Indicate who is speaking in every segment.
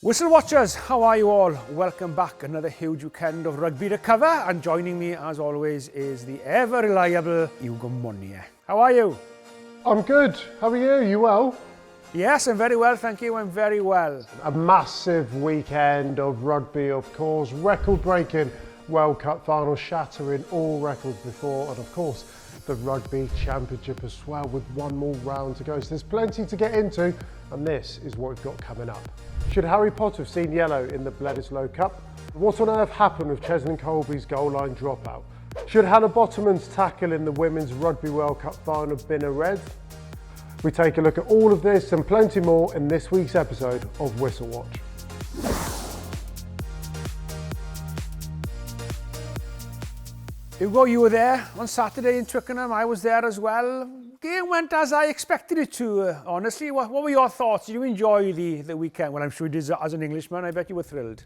Speaker 1: Whistle watchers, how are you all? Welcome back. Another huge weekend of rugby to cover, and joining me as always is the ever reliable Hugo Monnier. How are you?
Speaker 2: I'm good. How are you? You well?
Speaker 1: Yes, I'm very well, thank you. I'm very well.
Speaker 2: A massive weekend of rugby, of course. Record-breaking World Cup final, shattering all records before, and of course the Rugby Championship as well, with one more round to go. So there's plenty to get into, and this is what we've got coming up. Should Harry Potter have seen yellow in the Bledisloe Cup? What on earth happened with Cheslin Kolbe's goal line dropout? Should Hannah Bottomann's tackle in the Women's Rugby World Cup final have been a red? We take a look at all of this and plenty more in this week's episode of Whistle Watch.
Speaker 1: Hugo, you were there on Saturday in Twickenham. I was there as well. Game went as I expected it to, honestly. What were your thoughts? Did you enjoy the weekend? Well, I'm sure you did as an Englishman. I bet you were thrilled.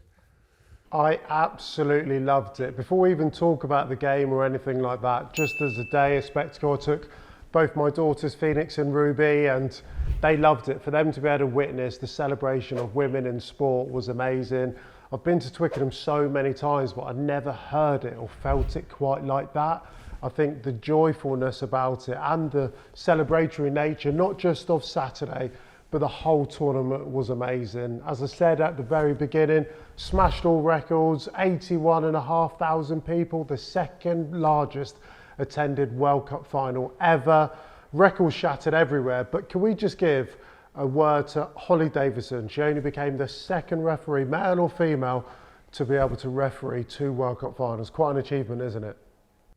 Speaker 2: I absolutely loved it. Before we even talk about the game or anything like that, just as a day, a spectacle, I took both my daughters, Phoenix and Ruby, and they loved it. For them to be able to witness the celebration of women in sport was amazing. I've been to Twickenham so many times, but I've never heard it or felt it quite like that. I think the joyfulness about it and the celebratory nature, not just of Saturday, but the whole tournament was amazing. As I said at the very beginning, smashed all records, 81,500 people, the second largest attended World Cup final ever. Records shattered everywhere, but can we just give a word to Holly Davison? She only became the second referee, male or female, to be able to referee 2 World Cup finals. Quite an achievement, isn't it?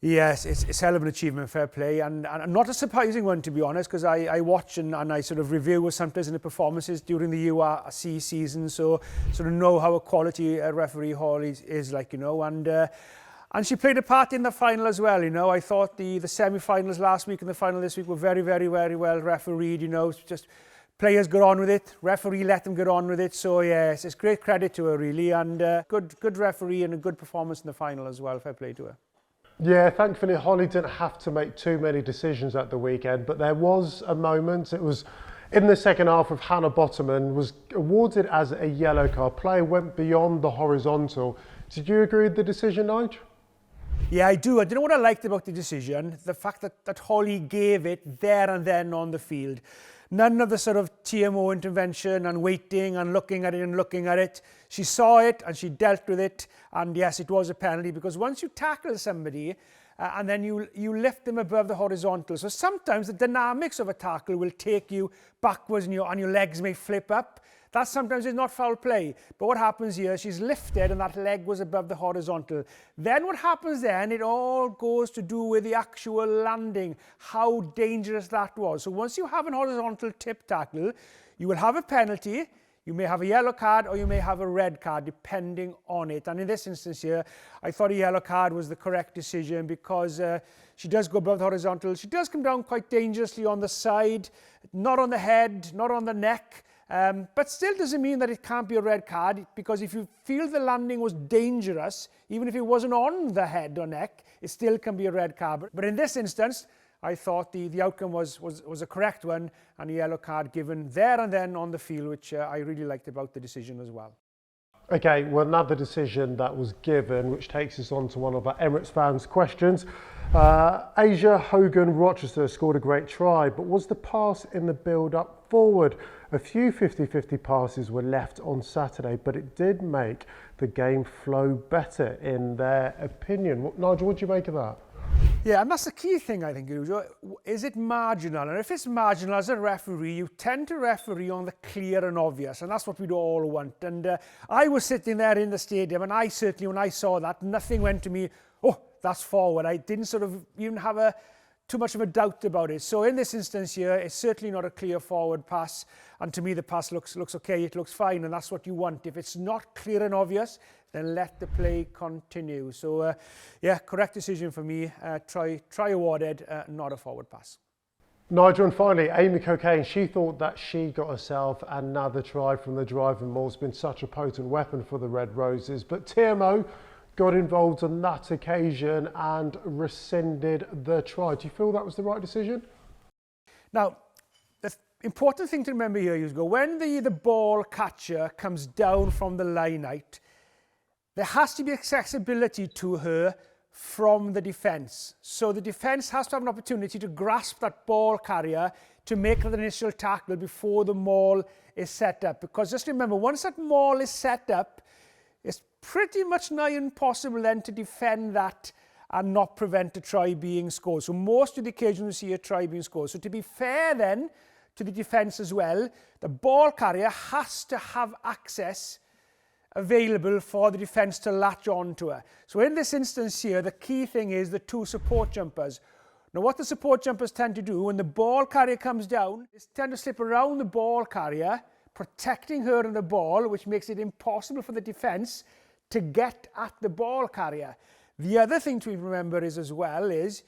Speaker 1: Yes, it's hell of an achievement, fair play, and not a surprising one, to be honest, because I watch and I sort of review some players and the performances during the URC season, so sort of know how a quality referee Holly is like, you know, and she played a part in the final as well, you know. I thought the semi-finals last week and the final this week were very, very, very well refereed, you know. Just players got on with it, referee let them get on with it, so yes, it's great credit to her really, and good referee and a good performance in the final as well, fair play to her.
Speaker 2: Yeah, thankfully Holly didn't have to make too many decisions at the weekend, but there was a moment, it was in the second half, of Hannah Bottoman was awarded as a yellow card. Player went beyond the horizontal. Did you agree with the decision, Nigel?
Speaker 1: Yeah, I do. I don't know what I liked about the decision, the fact that Holly gave it there and then on the field. None of the sort of TMO intervention and waiting and looking at it. She saw it and she dealt with it. And yes, it was a penalty, because once you tackle somebody and then you lift them above the horizontal. So sometimes the dynamics of a tackle will take you backwards and your legs may flip up. That sometimes is not foul play. But what happens here, she's lifted and that leg was above the horizontal. Then what happens then, it all goes to do with the actual landing, how dangerous that was. So once you have an horizontal tip tackle, you will have a penalty. You may have a yellow card or you may have a red card, depending on it. And in this instance here, I thought a yellow card was the correct decision, because she does go above the horizontal. She does come down quite dangerously on the side, not on the head, not on the neck. But still doesn't mean that it can't be a red card, because if you feel the landing was dangerous, even if it wasn't on the head or neck, it still can be a red card. But in this instance, I thought the outcome was a correct one, and a yellow card given there and then on the field, which I really liked about the decision as well.
Speaker 2: Okay, well, another decision that was given, which takes us on to one of our Emirates fans' questions. Asia Hogan Rochester scored a great try, but was the pass in the build-up forward? A few 50-50 passes were left on Saturday, but it did make the game flow better, in their opinion. Nigel, what do you make of that?
Speaker 1: Yeah, and that's the key thing, I think, is it marginal? And if it's marginal as a referee, you tend to referee on the clear and obvious, and that's what we'd all want. And I was sitting there in the stadium, and I certainly, when I saw that, nothing went to me, oh, that's forward. I didn't sort of even have too much of a doubt about it. So in this instance here, it's certainly not a clear forward pass, and to me the pass looks okay, it looks fine, and that's what you want. If it's not clear and obvious, then let the play continue. So yeah, correct decision for me. Try awarded, not a forward pass.
Speaker 2: Nigel, and finally, Amy Cocaine, she thought that she got herself another try from the driving Maul. It's been such a potent weapon for the Red Roses, but TMO got involved on that occasion and rescinded the try. Do you feel that was the right decision?
Speaker 1: Now, important thing to remember here is when the ball catcher comes down from the line out, there has to be accessibility to her from the defence. So the defence has to have an opportunity to grasp that ball carrier to make the initial tackle before the maul is set up. Because just remember, once that maul is set up, it's pretty much nigh impossible then to defend that and not prevent a try being scored. So most of the occasions we see a try being scored. So to be fair then to the defence as well, the ball carrier has to have access available for the defence to latch on to her. So in this instance here, the key thing is the two support jumpers. Now what the support jumpers tend to do when the ball carrier comes down is tend to slip around the ball carrier, protecting her and the ball, which makes it impossible for the defence to get at the ball carrier. The other thing to remember is as well is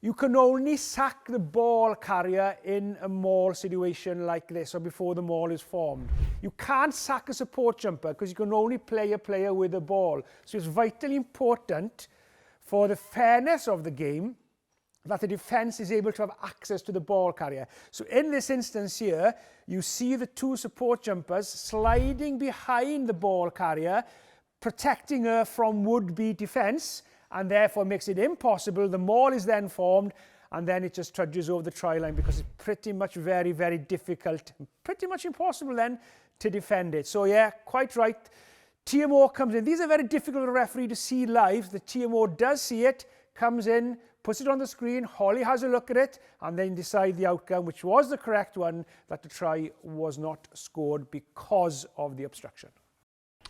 Speaker 1: you can only sack the ball carrier in a maul situation like this or before the maul is formed. You can't sack a support jumper because you can only play a player with a ball. So it's vitally important for the fairness of the game that the defence is able to have access to the ball carrier. So in this instance here, you see the two support jumpers sliding behind the ball carrier, protecting her from would-be defence, and therefore makes it impossible. The maul is then formed, and then it just trudges over the try line because it's pretty much very, very difficult, pretty much impossible then to defend it. So yeah, quite right. TMO comes in. These are very difficult for the referee to see live. The TMO does see it, comes in, puts it on the screen, Holly has a look at it, and then decide the outcome, which was the correct one, that the try was not scored because of the obstruction.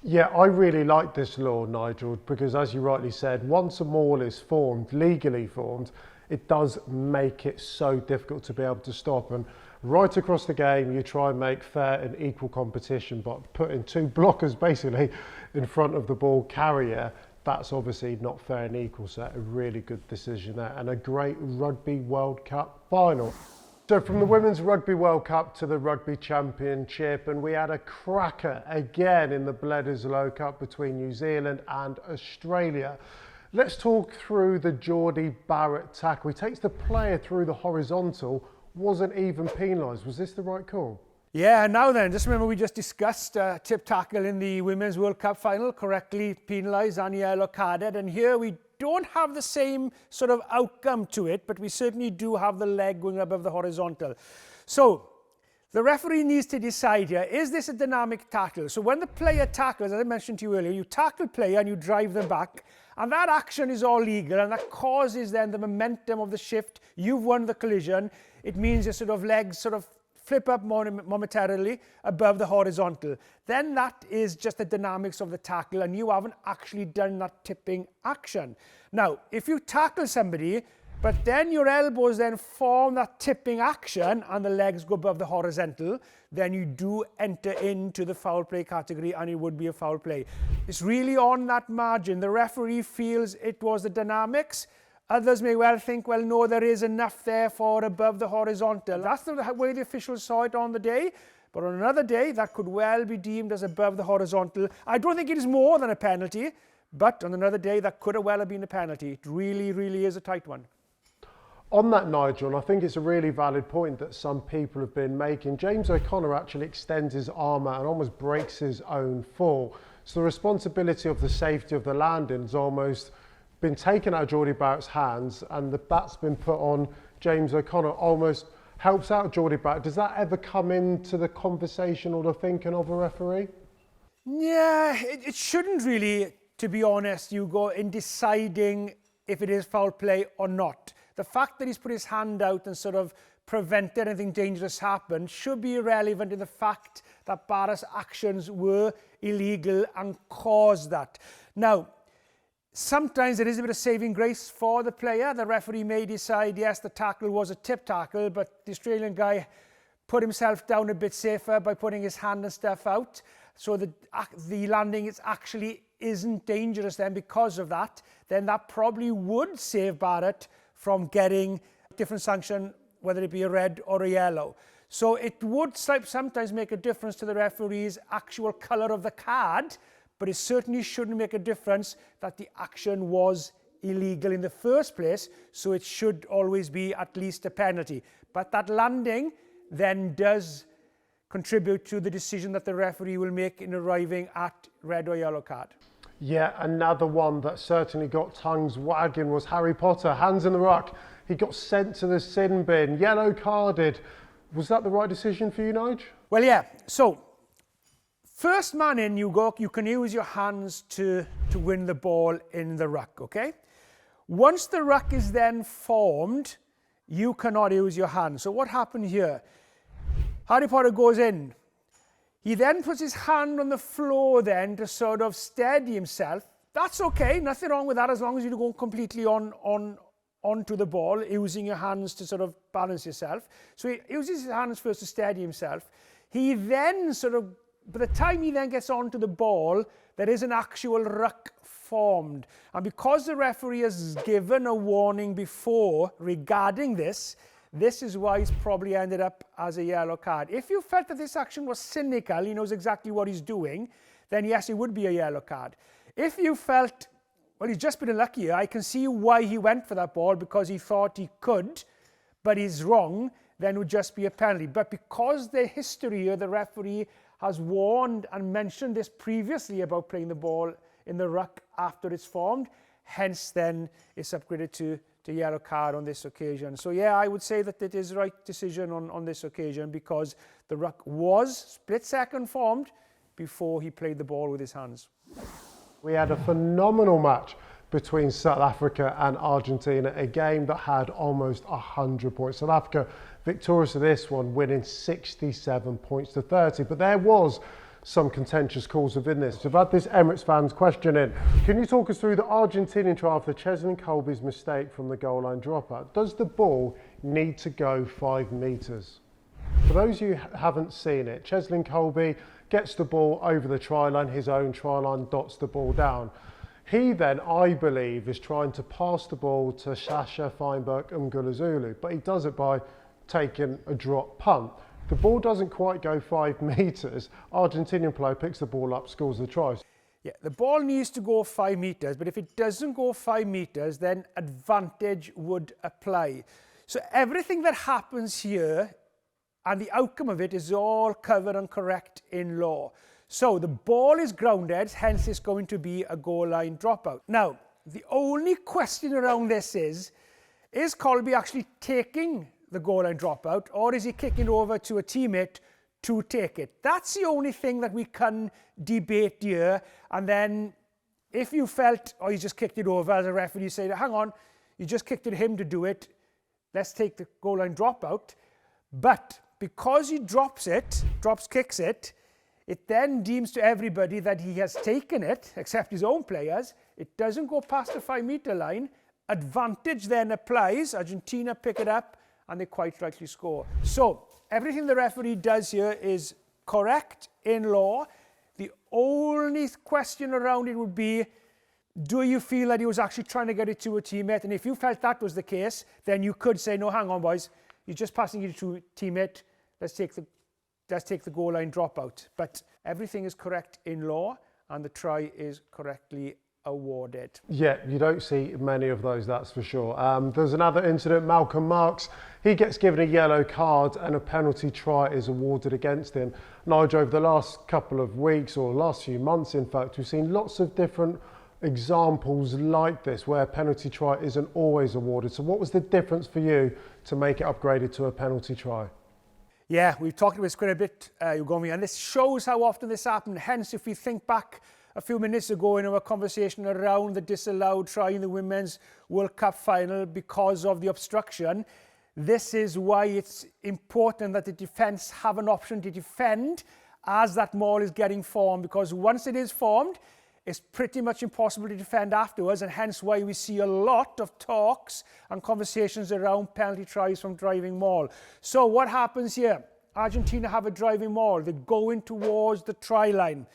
Speaker 2: Yeah, I really like this law, Nigel, because as you rightly said, once a maul is formed, legally formed, it does make it so difficult to be able to stop. And right across the game, you try and make fair and equal competition, but putting two blockers basically in front of the ball carrier, that's obviously not fair and equal. So a really good decision there, and a great Rugby World Cup final. So from the Women's Rugby World Cup to the Rugby Championship, and we had a cracker again in the Bledisloe Cup between New Zealand and Australia. Let's talk through the Jordie Barrett tackle. He takes the player through the horizontal, wasn't even penalised. Was this the right call?
Speaker 1: Yeah, now then, just remember we just discussed tip tackle in the Women's World Cup final, correctly penalised and yellow carded, and here we don't have the same sort of outcome to it, but we certainly do have the leg going above the horizontal. So the referee needs to decide here, is this a dynamic tackle? So when the player tackles, as I mentioned to you earlier, you tackle player and you drive them back, and that action is all legal, and that causes then the momentum of the shift. You've won the collision. It means your sort of legs sort of flip up momentarily above the horizontal. Then that is just the dynamics of the tackle, and you haven't actually done that tipping action. Now, if you tackle somebody, but then your elbows then form that tipping action and the legs go above the horizontal, then you do enter into the foul play category and it would be a foul play. It's really on that margin. The referee feels it was the dynamics. Others may well think, well, no, there is enough there for above the horizontal. That's the way the officials saw it on the day. But on another day, that could well be deemed as above the horizontal. I don't think it is more than a penalty, but on another day, that could have well have been a penalty. It really, really is a tight one.
Speaker 2: On that, Nigel, and I think it's a really valid point that some people have been making, James O'Connor actually extends his arm out and almost breaks his own fall. So the responsibility of the safety of the landing has almost been taken out of Jordie Barrett's hands, and that's been put on James O'Connor. Almost helps out Jordie Barrett. Does that ever come into the conversation or the thinking of a referee?
Speaker 1: Yeah, it shouldn't really, to be honest, Hugo, in deciding if it is foul play or not. The fact that he's put his hand out and sort of prevented anything dangerous happen should be irrelevant in the fact that Barrett's actions were illegal and caused that. Now, sometimes there is a bit of saving grace for the player. The referee may decide, yes, the tackle was a tip tackle, but the Australian guy put himself down a bit safer by putting his hand and stuff out. So the landing actually isn't dangerous then because of that. Then that probably would save Barrett from getting a different sanction, whether it be a red or a yellow. So it would sometimes make a difference to the referee's actual colour of the card, but it certainly shouldn't make a difference that the action was illegal in the first place, so it should always be at least a penalty. But that landing then does contribute to the decision that the referee will make in arriving at red or yellow card.
Speaker 2: Yeah, another one that certainly got tongues wagging was Harry Potter, hands in the ruck. He got sent to the sin bin, yellow carded. Was that the right decision for you, Nige?
Speaker 1: Well, yeah. So, first man in, you can use your hands to win the ball in the ruck, okay? Once the ruck is then formed, you cannot use your hands. So what happened here? Harry Potter goes in. He then puts his hand on the floor then to sort of steady himself. That's okay, nothing wrong with that as long as you don't go completely onto the ball, using your hands to sort of balance yourself. So he uses his hands first to steady himself. He then by the time he then gets onto the ball, there is an actual ruck formed. And because the referee has given a warning before regarding this, this is why it's probably ended up as a yellow card. If you felt that this action was cynical, he knows exactly what he's doing, then yes, it would be a yellow card. If you felt, well, he's just been unlucky, I can see why he went for that ball, because he thought he could, but he's wrong, then it would just be a penalty. But because the history of the referee has warned and mentioned this previously about playing the ball in the ruck after it's formed, hence then it's upgraded to yellow card on this occasion. So yeah, I would say that it is the right decision on this occasion, because the ruck was split second formed before he played the ball with his hands.
Speaker 2: We had a phenomenal match between South Africa and Argentina, a game that had almost 100 points. South Africa victorious in this one, winning 67 points to 30, but there was some contentious calls within this. We've had this Emirates fans question in. Can you talk us through the Argentinian try after Cheslin Kolbe's mistake from the goal line dropout? Does the ball need to go 5 metres? For those of you who haven't seen it, Cheslin Kolbe gets the ball over the try line, his own try line, dots the ball down. He then, I believe, is trying to pass the ball to Sasha Feinberg and Gulazulu, but he does it by taking a drop punt. The ball doesn't quite go 5 metres. Argentinian player picks the ball up, scores the try.
Speaker 1: Yeah, the ball needs to go 5 metres, but if it doesn't go 5 metres, then advantage would apply. So everything that happens here and the outcome of it is all covered and correct in law. So the ball is grounded, hence it's going to be a goal line dropout. Now, the only question around this is Kolbe actually taking the goal line dropout, or is he kicking over to a teammate to take it? That's the only thing that we can debate here. And then if you felt, oh, he just kicked it over, as a referee, you say, hang on, you just kicked it him to do it, let's take the goal line dropout. But because he kicks it, it then deems to everybody that he has taken it, except his own players. It doesn't go past the 5 metre line. Advantage then applies. Argentina pick it up, and they quite rightly score. So everything the referee does here is correct in law. The only question around it would be, do you feel that he was actually trying to get it to a teammate? And if you felt that was the case, then you could say, no, hang on, boys, you're just passing it to a teammate. Let's take the goal line dropout. But everything is correct in law, and the try is correctly awarded.
Speaker 2: Yeah, you don't see many of those, that's for sure. There's another incident, Malcolm Marks. He gets given a yellow card and a penalty try is awarded against him. Nigel, over the last couple of weeks, or last few months in fact, we've seen lots of different examples like this where a penalty try isn't always awarded. So what was the difference for you to make it upgraded to a penalty try?
Speaker 1: Yeah, we've talked about this quite a bit, Ugomi, and this shows how often this happened. Hence, if we think back a few minutes ago in our conversation around the disallowed try in the Women's World Cup final because of the obstruction, this is why it's important that the defence have an option to defend as that maul is getting formed, because once it is formed, it's pretty much impossible to defend afterwards, and hence why we see a lot of talks and conversations around penalty tries from driving maul. So what happens here? Argentina have a driving maul. They're going towards the try line.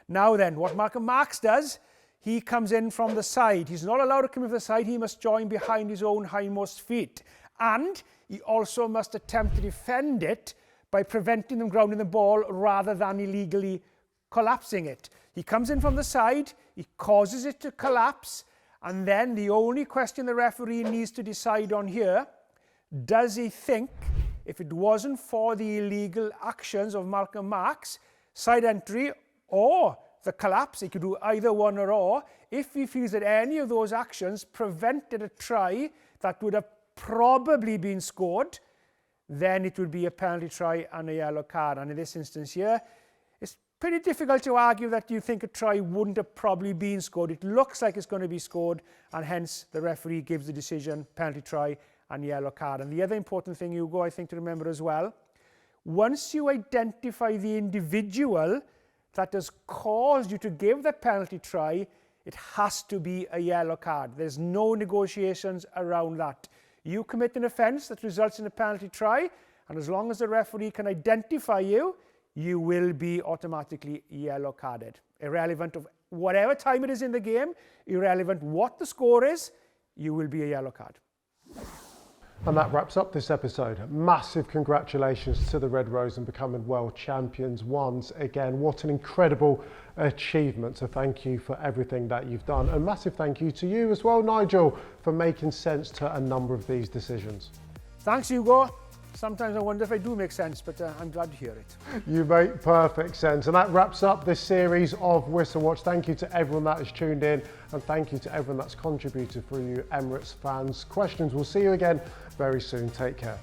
Speaker 1: Now then, what Malcolm Marks does, he comes in from the side. He's not allowed to come in from the side. He must join behind his own hindmost feet. And he also must attempt to defend it by preventing them grounding the ball rather than illegally collapsing it. He comes in from the side, he causes it to collapse, and then the only question the referee needs to decide on here, does he think if it wasn't for the illegal actions of Malcolm Marx, side entry or the collapse, he could do either one or all, if he feels that any of those actions prevented a try that would have probably been scored, then it would be a penalty try and a yellow card. And in this instance here, it's pretty difficult to argue that you think a try wouldn't have probably been scored. It looks like it's going to be scored, and hence the referee gives the decision, penalty try and yellow card. And the other important thing, Hugo, I think to remember as well, once you identify the individual that has caused you to give the penalty try, it has to be a yellow card. There's no negotiations around that. You commit an offence that results in a penalty try, and as long as the referee can identify you, you will be automatically yellow carded. Irrelevant of whatever time it is in the game, irrelevant what the score is, you will be a yellow card.
Speaker 2: And that wraps up this episode. Massive congratulations to the Red Rose and becoming world champions once again. What an incredible achievement. So thank you for everything that you've done. And massive thank you to you as well, Nigel, for making sense to a number of these decisions.
Speaker 1: Thanks, Hugo. Sometimes I wonder if I do make sense, but I'm glad to hear it.
Speaker 2: You make perfect sense. And that wraps up this series of Whistle Watch. Thank you to everyone that has tuned in, and thank you to everyone that's contributed for you Emirates fans. Questions, we'll see you again very soon. Take care.